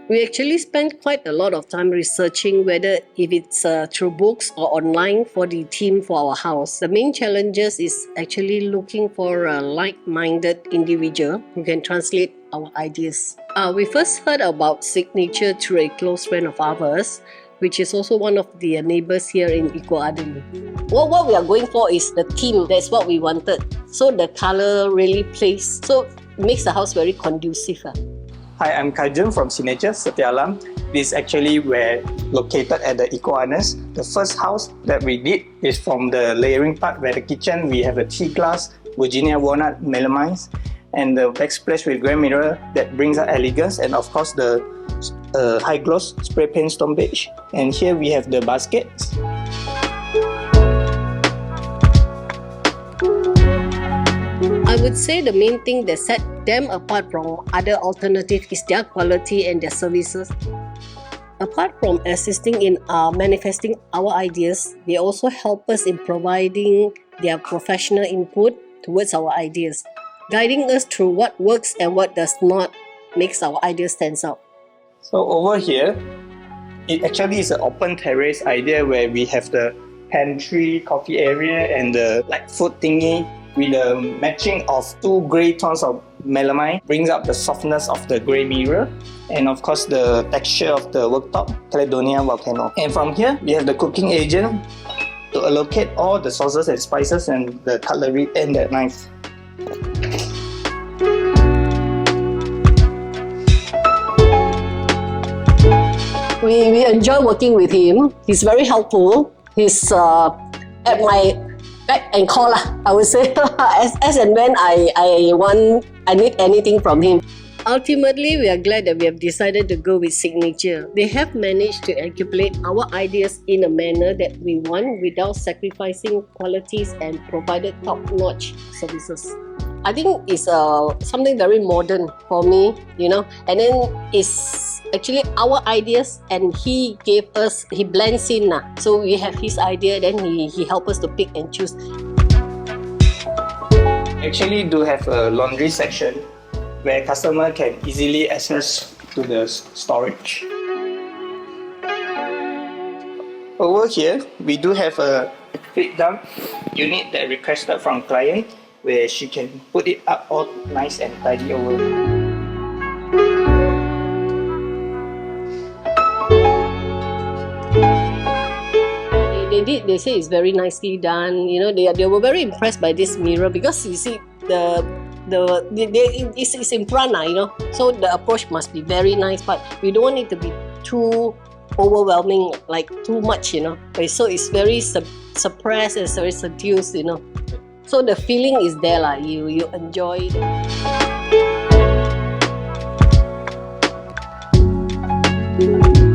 We actually spent quite a lot of time researching whether if it's through books or online for the theme for our house. The main challenges is actually looking for a like-minded individual who can translate our ideas. We first heard about Signature through a close friend of ours, which is also one of the neighbors here in Eco Garden. What we are going for is the theme. That's what we wanted. So the color really plays. So it makes the house very conducive. Hi, I'm Kajun from Signature, Satyalam. This is actually where located at the Eco Harness. The first house that we did is from the layering part where the kitchen we have a T-glass Virginia walnut melamines and the backsplash with grand mirror that brings out elegance, and of course the high gloss spray paint stone beige. And here we have the baskets. I would say the main thing that set them apart from other alternatives is their quality and their services. Apart from assisting in manifesting our ideas, they also help us in providing their professional input towards our ideas, guiding us through what works and what does not makes our ideas stand out. So over here, it actually is an open terrace idea where we have the pantry, coffee area and the food thingy with the matching of two grey tones of melamine brings up the softness of the grey mirror and of course the texture of the worktop, Caledonia volcano. And from here, we have the cooking agent to allocate all the sauces and spices and the cutlery and the knife. We enjoy working with him. He's very helpful. He's at my back and call, I would say, as and when I need anything from him. Ultimately, we are glad that we have decided to go with Signature. They have managed to articulate our ideas in a manner that we want without sacrificing qualities and provided top-notch services. I think it's something very modern for me, and then it's actually our ideas and he blends in. So we have his idea, then he helps us to pick and choose. Actually do have a laundry section where customer can easily access to the storage. Over here, we do have a flip down unit that requested from client where she can put it up all nice and tidy over. They say it's very nicely done. They were very impressed by this mirror because you see it's in front, so the approach must be very nice, but we don't want it to be too overwhelming, like too much, so it's very suppressed and very seduced, so the feeling is there, you enjoy it.